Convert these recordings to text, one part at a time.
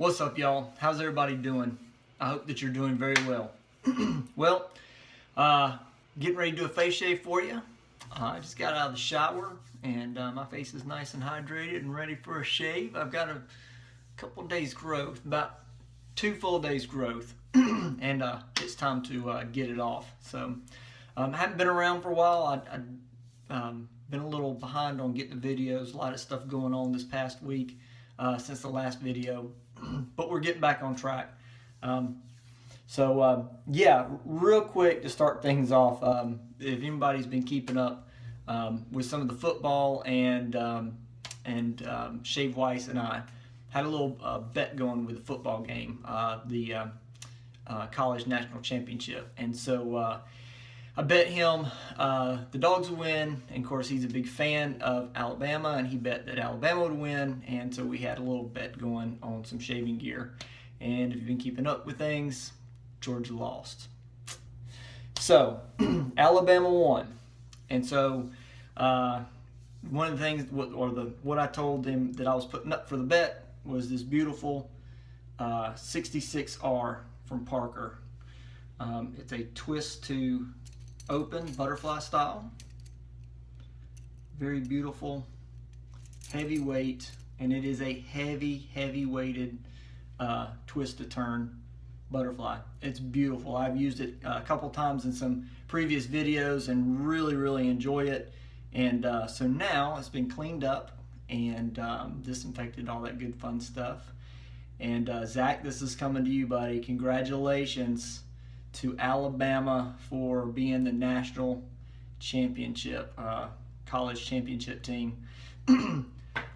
What's up, y'all? How's everybody doing? I hope that you're doing very well. Well, getting ready to do a face shave for you. I just got out of the shower and my face is nice and hydrated and ready for a shave. I've got a couple days growth, about 2 full days growth, and it's time to get it off. So I haven't been around for a while. I've been a little behind on getting the videos. A lot of stuff going on this past week since the last video, but we're getting back on track. Yeah, real quick to start things off, if anybody's been keeping up with some of the football and Shave Weiss and I had a little bet going with the football game, the college national championship, and so I bet him the Dogs would win, and of course he's a big fan of Alabama, and he bet that Alabama would win, and so we had a little bet going on some shaving gear. And if you've been keeping up with things, Georgia lost. So Alabama won, and so one of the things, what I told him that I was putting up for the bet was this beautiful 66R from Parker. It's a twist to open butterfly style. Very beautiful, heavyweight, and it is a heavy weighted twist to turn butterfly. It's beautiful. I've used it a couple times in some previous videos and really enjoy it. And so now it's been cleaned up and disinfected, all that good fun stuff. And Zach, this is coming to you, buddy. Congratulations to Alabama for being the national championship, college championship team.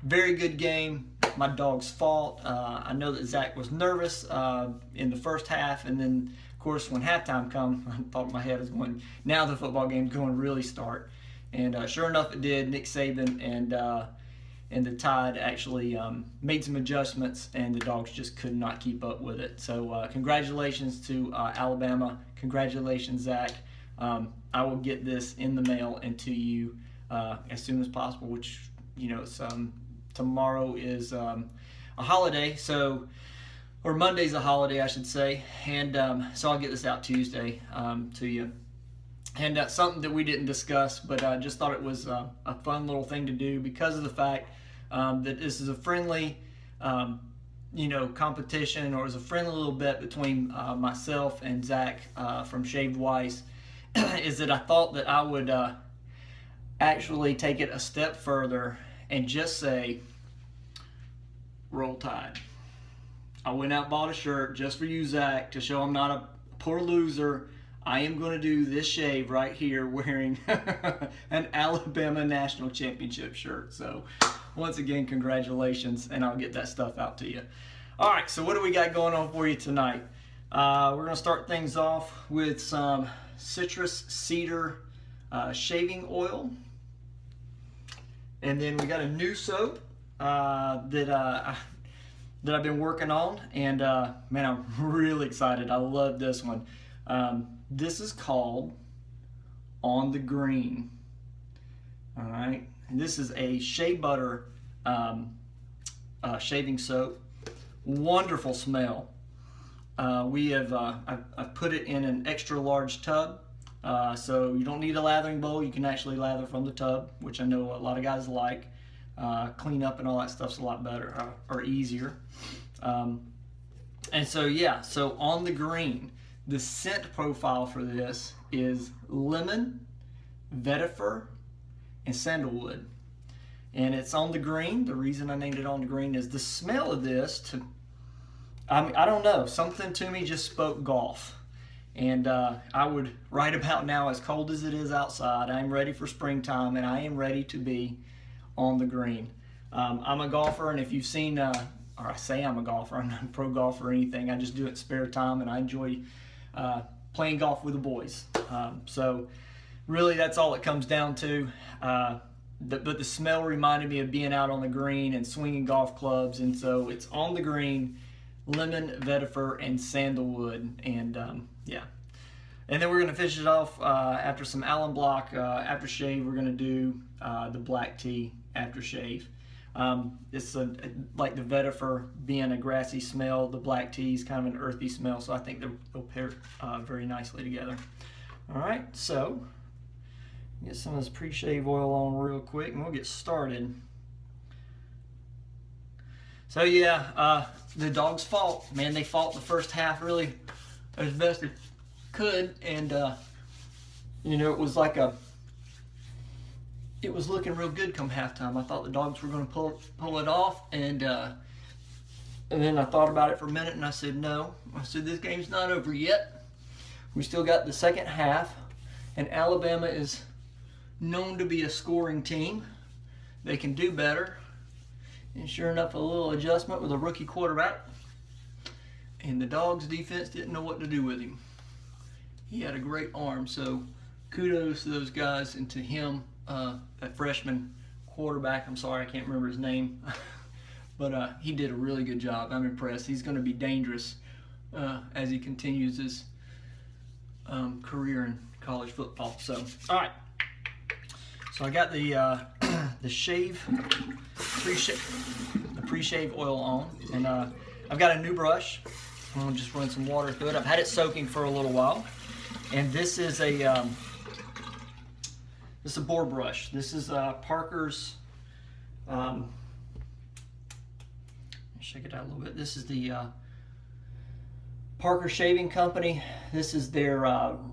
Very good game. My Dogs fought. I know that Zach was nervous in the first half, and then of course when halftime come, I thought in my head was going, now the football game's going to really start. And sure enough it did. Nick Saban and the Tide actually made some adjustments, and the Dogs just could not keep up with it. So congratulations to Alabama. Congratulations, Zach. I will get this in the mail and to you as soon as possible, which, you know, it's, tomorrow is a holiday, so, or Monday's a holiday, I should say, and so I'll get this out Tuesday to you. And something that we didn't discuss, but I just thought it was a fun little thing to do because of the fact that this is a friendly, you know, competition, or is a friendly little bet between myself and Zach from Shave Weiss, is that I thought that I would actually take it a step further and just say, Roll Tide. I went out and bought a shirt just for you, Zach, to show I'm not a poor loser. I am going to do this shave right here wearing an Alabama National Championship shirt. So once again, congratulations, and I'll get that stuff out to you. All right, so what do we got going on for you tonight? We're going to start things off with some citrus cedar shaving oil. And then we got a new soap that I've been working on, and man, I'm really excited. I love this one. This is called On the Green. All right, and this is a shea butter shaving soap. Wonderful smell. I've put it in an extra large tub. So you don't need a lathering bowl. You can actually lather from the tub, which I know a lot of guys like. Clean up and all that stuff's a lot better or easier. And so yeah, so On the Green, the scent profile for this is lemon, vetiver, and sandalwood. And it's on the green. The reason I named it On the Green is the smell of this, I don't know, something to me just spoke golf. And I would, right about now, as cold as it is outside, I'm ready for springtime, and I am ready to be on the green. I'm a golfer, and if you've seen, or I say I'm a golfer, I'm not a pro golfer or anything, I just do it in spare time, and I enjoy playing golf with the boys. So really that's all it comes down to. But the smell reminded me of being out on the green and swinging golf clubs, and so it's On the Green, lemon, vetiver, and sandalwood, and yeah. And then we're going to finish it off after some Alum Block aftershave. We're going to do the Black Tea Aftershave, It's like the vetiver being a grassy smell, the black tea is kind of an earthy smell, so I think they'll pair very nicely together. All right, so get some of this pre-shave oil on real quick and we'll get started. So yeah, the dog's fault, man. They fought the first half really as best it could, and you know, it was like it was looking real good come halftime. I thought the dogs were going to pull it off, and then I thought about it for a minute and I said no. I said this game's not over yet. We still got the second half, and Alabama is known to be a scoring team. They can do better. And sure enough, a little adjustment with a rookie quarterback, and the Dogs defense didn't know what to do with him. He had a great arm, so kudos to those guys and to him, that freshman quarterback. I'm sorry, I can't remember his name, but he did a really good job. I'm impressed. He's going to be dangerous as he continues his career in college football. So, all right. So I got the pre-shave oil on, and I've got a new brush. I'm gonna just run some water through it. I've had it soaking for a little while, and this is a Boar brush. This is Parker's. Shake it out a little bit. This is the Parker Shaving Company. This is their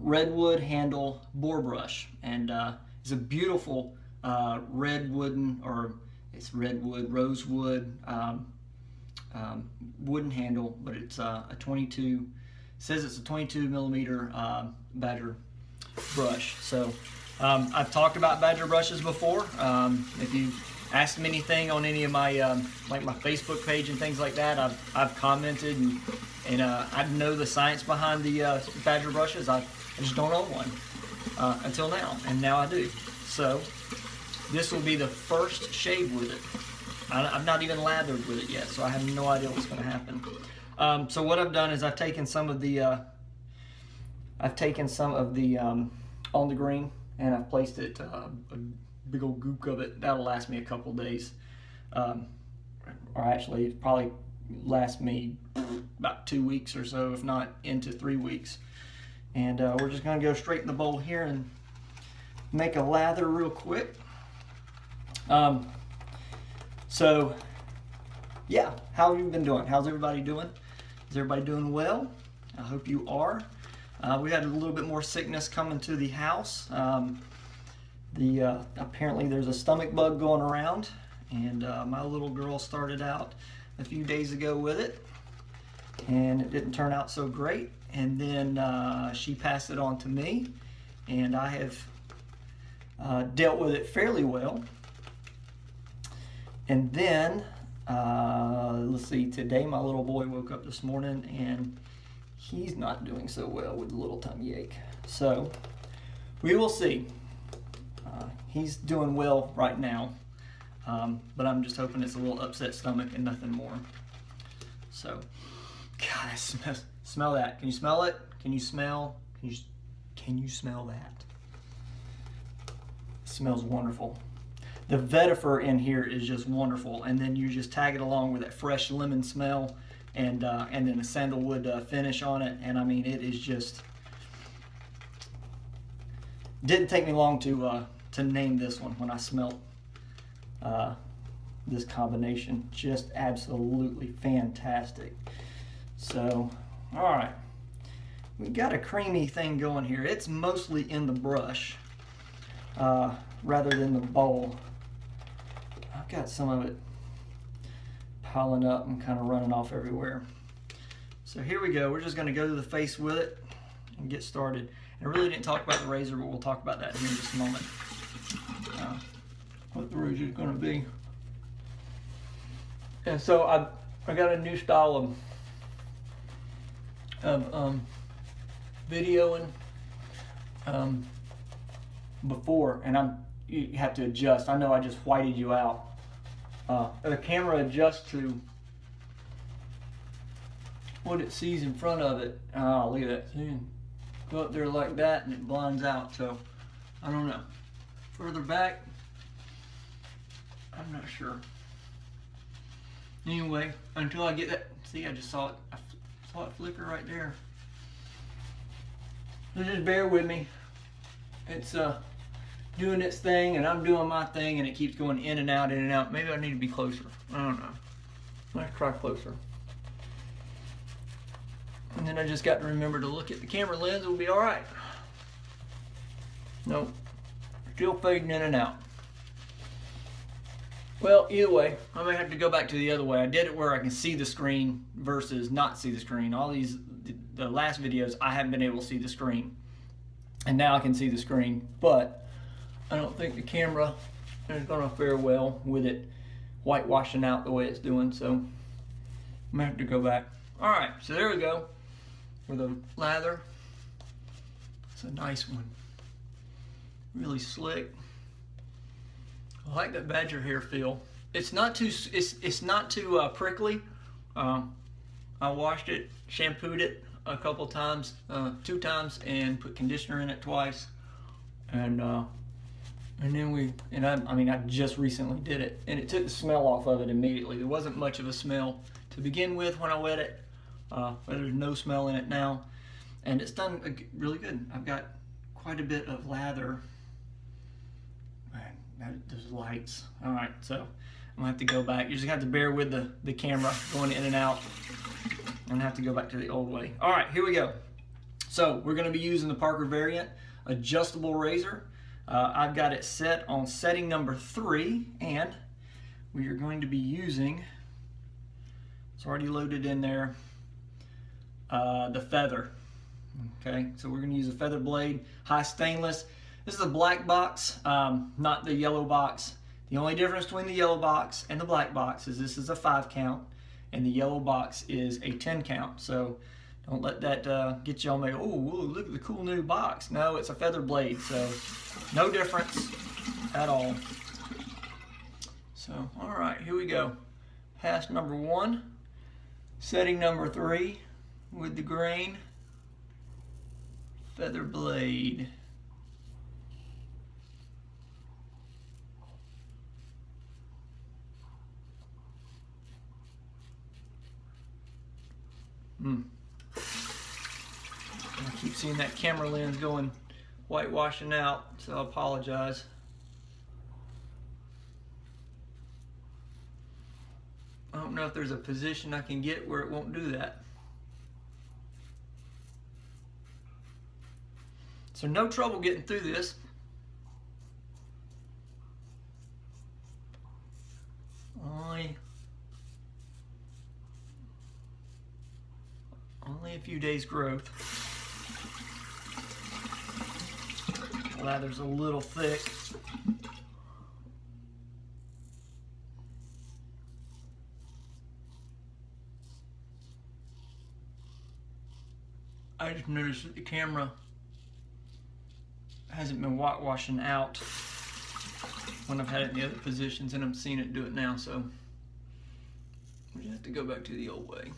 redwood handle boar brush, and it's a beautiful redwood, or it's redwood, rosewood, wooden handle, but it's a 22. Says it's a 22 millimeter Badger brush. So I've talked about Badger brushes before. If you asked me anything on any of my like my Facebook page and things like that, I've commented, and I know the science behind the Badger brushes. I just don't own one until now, and now I do. So this will be the first shave with it. I've not even lathered with it yet, so I have no idea what's going to happen. So what I've done is I've taken some of the on the green, and I've placed it a big old gook of it. That'll last me a couple days, or actually it probably last me about 2 weeks or so, if not into 3 weeks. And we're just going to go straight in the bowl here and make a lather real quick. So yeah, how have you been doing? How's everybody doing? Is everybody doing well? I hope you are. We had a little bit more sickness coming to the house. Apparently there's a stomach bug going around, and my little girl started out a few days ago with it, and it didn't turn out so great. And then she passed it on to me, and I have dealt with it fairly well. And then, let's see, today my little boy woke up this morning and he's not doing so well with a little tummy ache. So we will see. He's doing well right now, but I'm just hoping it's a little upset stomach and nothing more. So, God, smell that. Can you smell it? Can you smell that? It smells wonderful. The vetiver in here is just wonderful, and then you just tag it along with that fresh lemon smell, and then a sandalwood finish on it, and I mean, it is just, didn't take me long to name this one when I smelt this combination. Just absolutely fantastic. So, all right, we got a creamy thing going here. It's mostly in the brush rather than the bowl. I've got some of it piling up and kind of running off everywhere. So here we go. We're just going to go to the face with it and get started. And I really didn't talk about the razor, but we'll talk about that here in just a moment. What the razor is going to be. And so I got a new style of videoing before, and you have to adjust. I know I just whited you out. The camera adjusts to what it sees in front of it. Look at that. See? Go up there like that and it blinds out. So I don't know. Further back, I'm not sure. Anyway, until I get that, see, I just saw it. I saw it flicker right there. So just bear with me. It's doing its thing, and I'm doing my thing, and it keeps going in and out, in and out. Maybe I need to be closer. I don't know. Let's try closer. And then I just got to remember to look at the camera lens. It'll be all right. Nope. Still fading in and out. Well, either way, I may have to go back to the other way. I did it where I can see the screen versus not see the screen. All these, the last videos, I haven't been able to see the screen. And now I can see the screen, but I don't think the camera is going to fare well with it whitewashing out the way it's doing, so I'm going to have to go back. All right, so there we go with a lather. It's a nice one. Really slick. I like that badger hair feel. It's not too prickly. I washed it, shampooed it a couple times, 2 times, and put conditioner in it twice. And then I just recently did it, and it took the smell off of it immediately. There wasn't much of a smell to begin with when I wet it, but there's no smell in it now, and it's done really good. I've got quite a bit of lather. Man, those lights. All right, so I'm gonna have to go back. You just have to bear with the camera going in and out. I'm gonna have to go back to the old way. All right, here we go. So we're gonna be using the Parker variant adjustable razor. I've got it set on setting number 3, and we are going to be using, it's already loaded in there, the feather. Okay, so we're gonna use a feather blade, high stainless. This is a black box, not the yellow box. The only difference between the yellow box and the black box is this is a 5 count, and the yellow box is a 10 count. So don't let that get you all made, oh, whoa, look at the cool new box. No, it's a feather blade, so no difference at all. So, all right, here we go. Pass number 1, setting number 3 with the grain feather blade. I keep seeing that camera lens going whitewashing out, so I apologize. I don't know if there's a position I can get where it won't do that. So no trouble getting through this. Only a few days growth. Lather's a little thick. I just noticed that the camera hasn't been whitewashing out when I've had it in the other positions, and I'm seeing it do it now, so we just have to go back to the old way.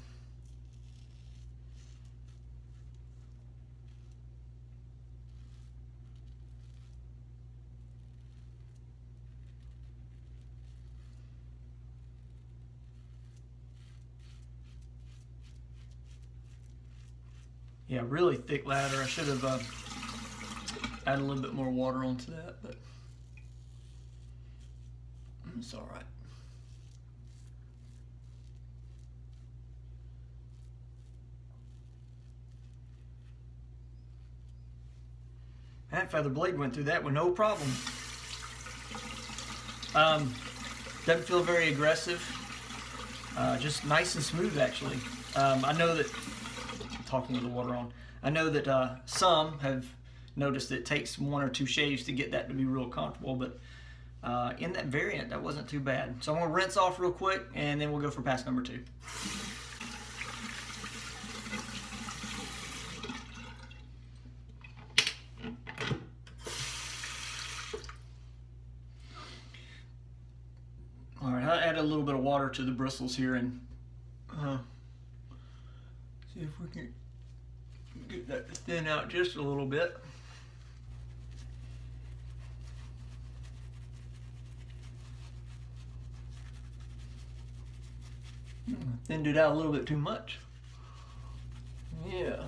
Yeah, really thick lather. I should have added a little bit more water onto that, but it's all right. That feather blade went through that with no problem. Doesn't feel very aggressive. Just nice and smooth, actually. I know that, talking with the water on, I know that some have noticed that it takes 1 or 2 shaves to get that to be real comfortable, but in that variant, that wasn't too bad. So I'm gonna rinse off real quick, and then we'll go for pass number 2. All right, I added a little bit of water to the bristles here, and see if we can get that to thin out just a little bit. Thinned it out a little bit too much. Yeah.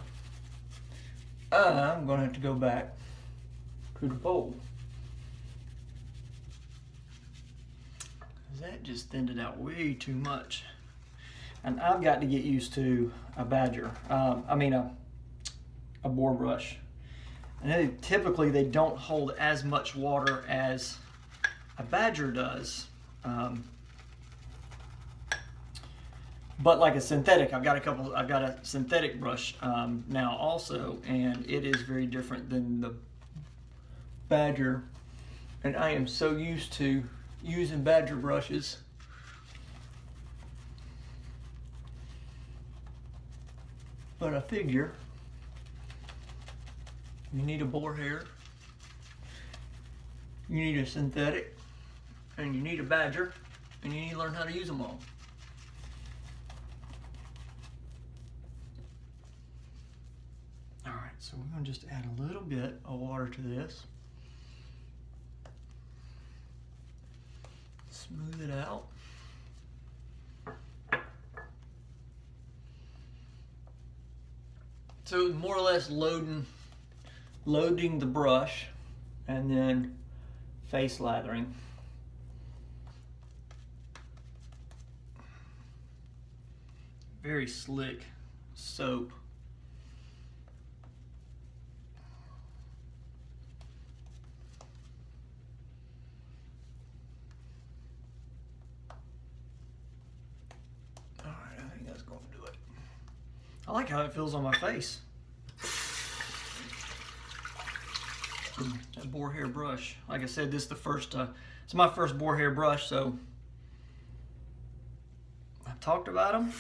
I'm gonna have to go back to the bowl. That just thinned it out way too much. And I've got to get used to a badger, a boar brush. And typically they don't hold as much water as a badger does. But like a synthetic, I've got a synthetic brush now also, and it is very different than the badger. And I am so used to using badger brushes. But I figure you need a boar hair, you need a synthetic, and you need a badger, and you need to learn how to use them all. Alright, so we're going to just add a little bit of water to this. Smooth it out. So more or less loading the brush and then face lathering. Very slick soap. I like how it feels on my face. That boar hair brush. Like I said, this is the first, it's my first boar hair brush, so I've talked about them.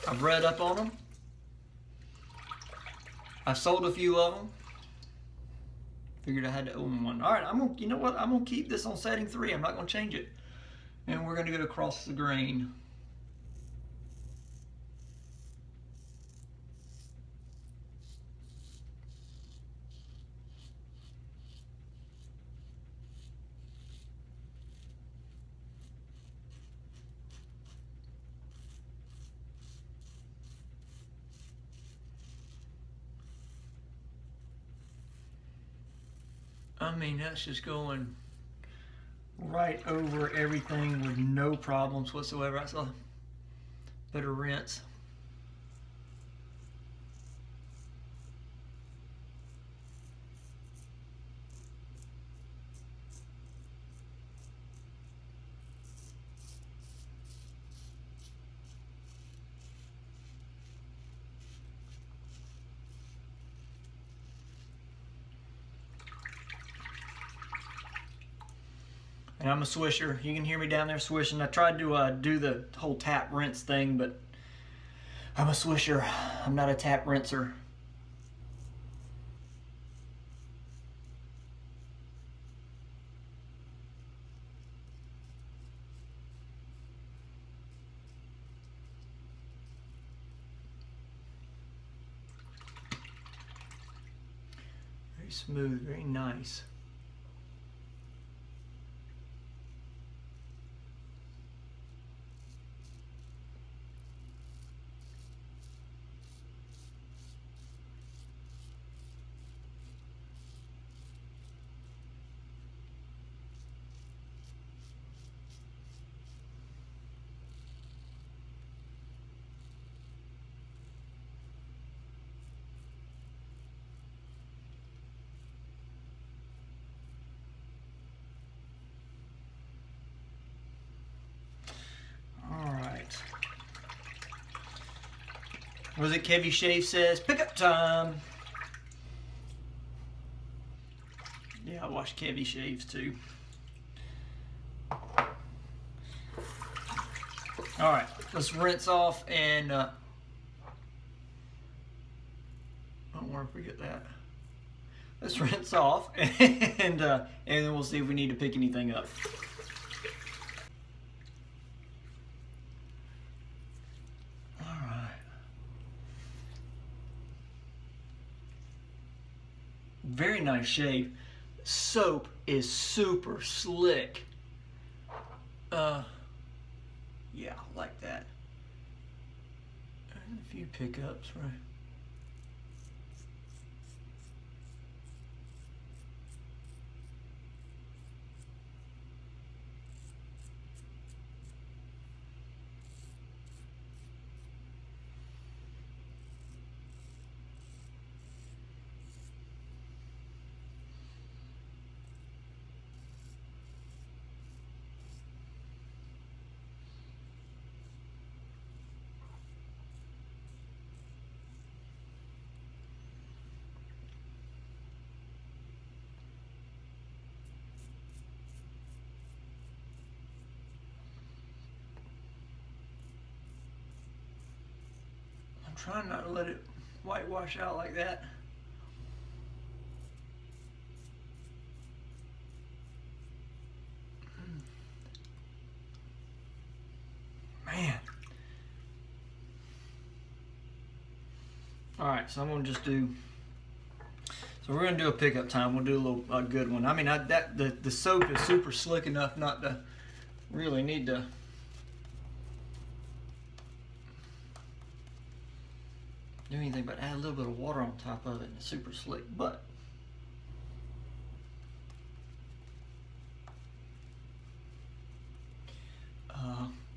I've read up on them. I've sold a few of them. Figured I had to own one. All right, you know what? I'm gonna keep this on setting 3. I'm not gonna change it. And we're gonna go across the grain. I mean, that's just going right over everything with no problems whatsoever. I saw better rinse. And I'm a swisher. You can hear me down there swishing. I tried to do the whole tap rinse thing, but I'm a swisher. I'm not a tap rinser. Very smooth, very nice. What is it Kevy Shave says? Pickup time! Yeah, I watch Kevy Shaves too. Alright, let's rinse off and I don't want to forget that. Let's rinse off and then we'll see if we need to pick anything up. Very nice shave. Soap is super slick. Yeah, I like that. And a few pickups, right? Trying not to let it whitewash out like that. Man. All right, so I'm gonna just do. So we're gonna do a pickup time. We'll do a good one. I mean, the soap is super slick enough not to really need to. Do anything but add a little bit of water on top of it, and it's super slick. But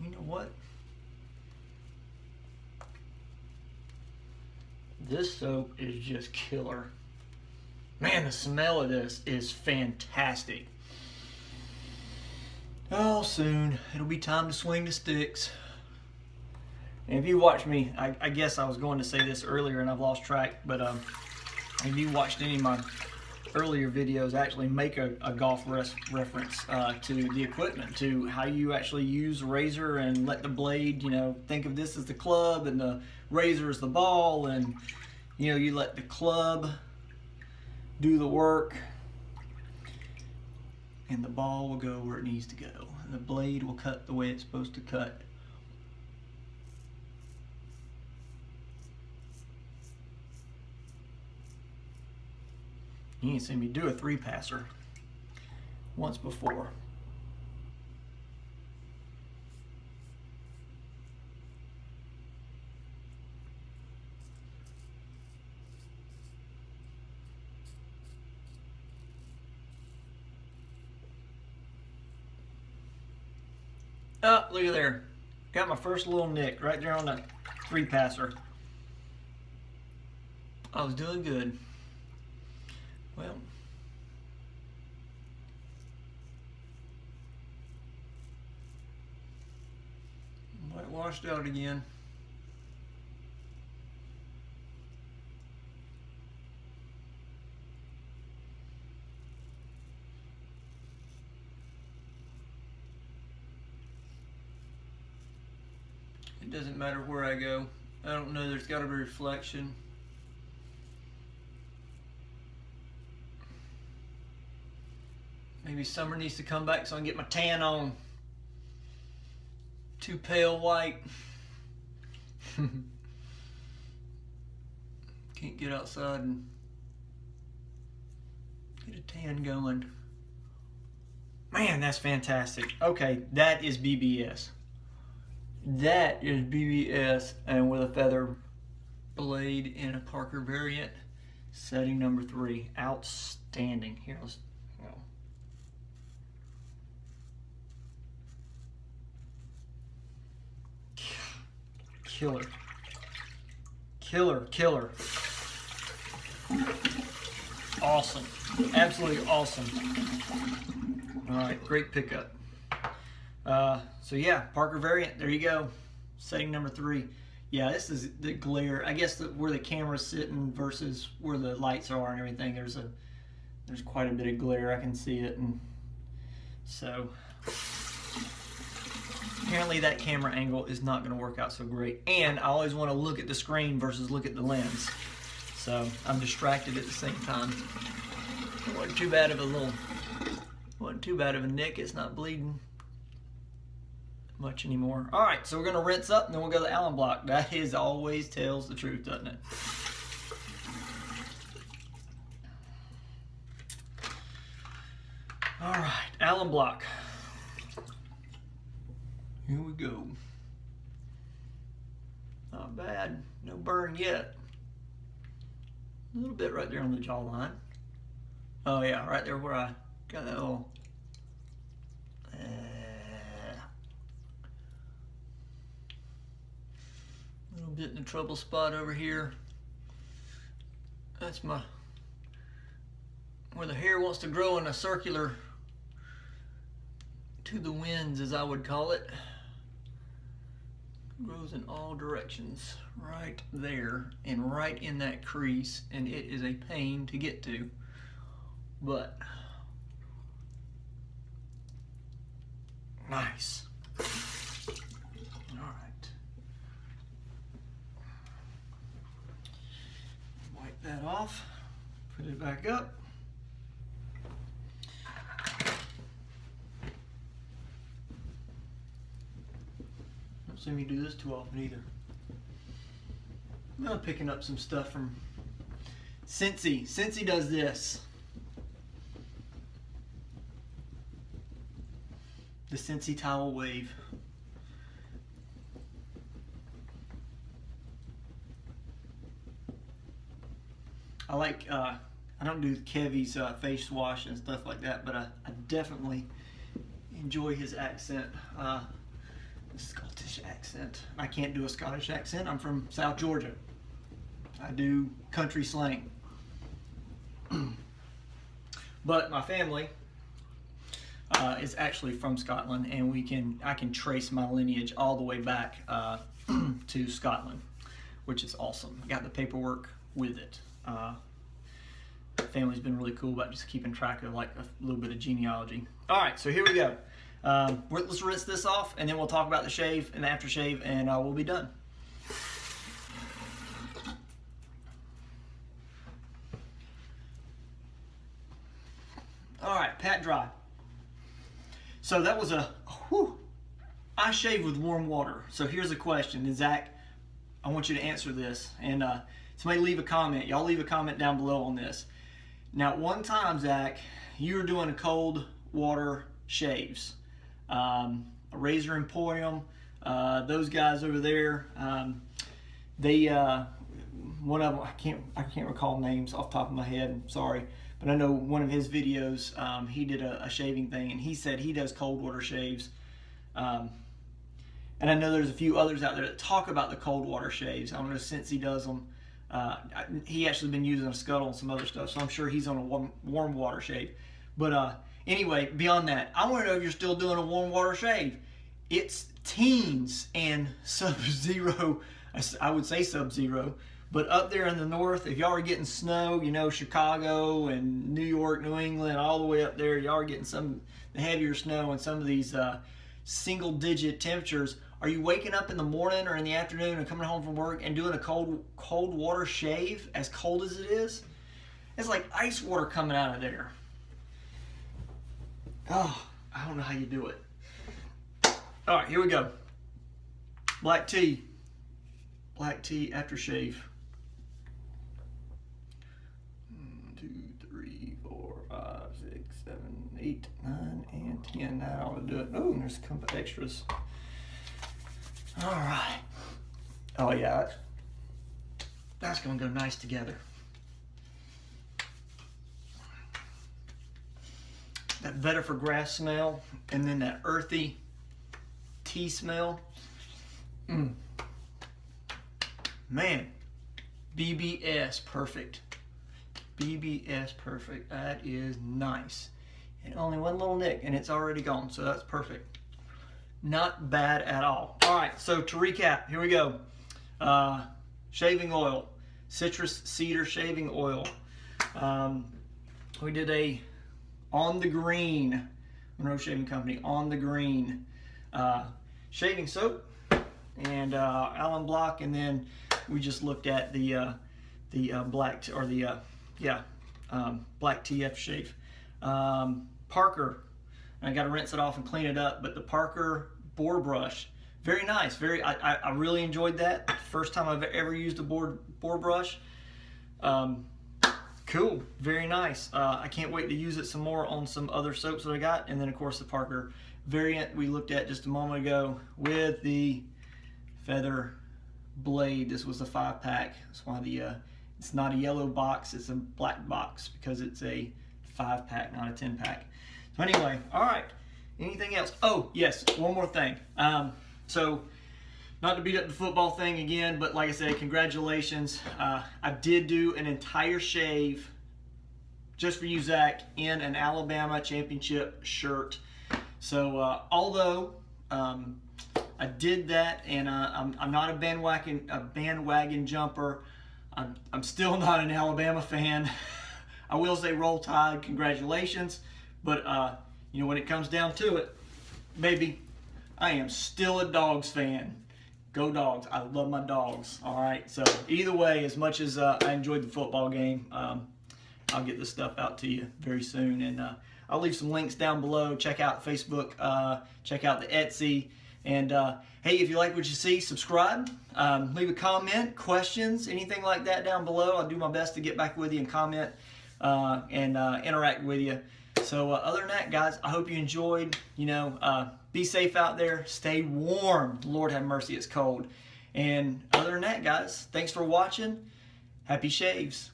you know what? This soap is just killer. Man, the smell of this is fantastic. Oh, soon it'll be time to swing the sticks. And if you watch me, I guess I was going to say this earlier and I've lost track, but if you watched any of my earlier videos, I actually make a golf reference to the equipment, to how you actually use a razor and let the blade, you know, think of this as the club and the razor is the ball, and you know, you let the club do the work and the ball will go where it needs to go, and the blade will cut the way it's supposed to cut. You ain't seen me do a 3-passer once before. Oh, look at there. Got my first little nick right there on the 3-passer. I was doing good. Well, might washed out again. It doesn't matter where I go. I don't know, there's got to be reflection. Maybe summer needs to come back so I can get my tan on. Too pale white. Can't get outside and get a tan going. Man, that's fantastic. Okay, that is BBS. That is BBS, and with a feather blade in a Parker variant. Setting number 3. Outstanding. Here, let's go. Killer. Killer, killer. Awesome. Absolutely awesome. Alright, great pickup. So yeah, Parker variant, there you go. Setting number 3. Yeah, this is the glare. I guess where the camera's sitting versus where the lights are and everything, there's quite a bit of glare. I can see it, and so apparently that camera angle is not going to work out so great. And I always want to look at the screen versus look at the lens, so I'm distracted at the same time. It wasn't too bad of a nick. It's not bleeding much anymore. All right, so we're going to rinse up and then we'll go to the Alum Block. That is always tells the truth, doesn't it? All right, Alum Block. Here we go. Oh not bad. No burn yet. A little bit right there on the jawline. Oh yeah, right there where I got that little. Little bit in the trouble spot over here. That's where the hair wants to grow in a circular to the winds, as I would call it. Grows in all directions, right there and right in that crease, and it is a pain to get to, but nice. All right, wipe that off, put it back up. See me do this too often either. I'm picking up some stuff from Scentsy. Scentsy does this. The Scentsy Towel Wave. I like, I don't do Kevy's face wash and stuff like that, but I definitely enjoy his accent. Scottish accent. I can't do a Scottish accent. I'm from South Georgia. I do country slang. But my family is actually from Scotland, and I can trace my lineage all the way back to Scotland, which is awesome. I got the paperwork with it. Family's been really cool about just keeping track of like a little bit of genealogy. All right, so here we go. Let's rinse this off, and then we'll talk about the shave and the aftershave, and we'll be done. All right, pat dry. So that was I shave with warm water. So here's a question, and Zach, I want you to answer this, and somebody leave a comment. Y'all leave a comment down below on this. Now, one time, Zach, you were doing a cold water shaves. Razor Emporium, those guys over there, they one of them, I can't recall names off the top of my head, I'm sorry, but I know one of his videos, he did a shaving thing, and he said he does cold water shaves, and I know there's a few others out there that talk about the cold water shaves. I don't know since he does them. He actually been using a scuttle and some other stuff, so I'm sure he's on a warm water shave. But anyway, beyond that, I want to know if you're still doing a warm water shave. It's teens and sub-zero, I would say sub-zero, but up there in the north, if y'all are getting snow, you know, Chicago and New York, New England, all the way up there, y'all are getting some the heavier snow and some of these single-digit temperatures. Are you waking up in the morning or in the afternoon and coming home from work and doing a cold water shave, as cold as it is? It's like ice water coming out of there. Oh, I don't know how you do it. All right, here we go. Black tea aftershave. 1, 2, 3, 4, 5, 6, 7, 8, 9, and 10. That ought to do it. Oh, and there's a couple of extras. All right. Oh yeah, that's gonna go nice together. That vetiver grass smell, and then that earthy tea smell. Man, BBS perfect. BBS perfect. That is nice. And only one little nick, and it's already gone, so that's perfect. Not bad at all. All right, so to recap, here we go. Shaving oil, citrus cedar shaving oil. We did a on the green, Monroe Shaving Company, on the green shaving soap and Alum Block, and then we just looked at the black Black Tea Aftershave. Parker, I got to rinse it off and clean it up, but the Parker Boar brush, very nice. I really enjoyed that. First time I've ever used a boar brush. Cool, very nice. I can't wait to use it some more on some other soaps that I got. And then of course the Parker variant we looked at just a moment ago with the feather blade. This was a 5-pack. That's why it's not a yellow box, it's a black box, because it's a 5-pack, not a 10-pack. So anyway, all right. Anything else? Oh, yes, one more thing. So, not to beat up the football thing again, but like I said, congratulations. I did do an entire shave just for you, Zach, in an Alabama championship shirt. So, although I did that, and I'm not a bandwagon jumper, I'm still not an Alabama fan. I will say Roll Tide, congratulations, but you know, when it comes down to it, baby, I am still a Dogs fan. Go Dogs. I love my dogs. All right. So either way, as much as I enjoyed the football game, I'll get this stuff out to you very soon. And I'll leave some links down below. Check out Facebook. Check out the Etsy. And hey, if you like what you see, subscribe. Leave a comment, questions, anything like that down below. I'll do my best to get back with you and comment and interact with you. So other than that, guys, I hope you enjoyed. You know, be safe out there. Stay warm. Lord have mercy, it's cold. And other than that, guys, thanks for watching. Happy shaves.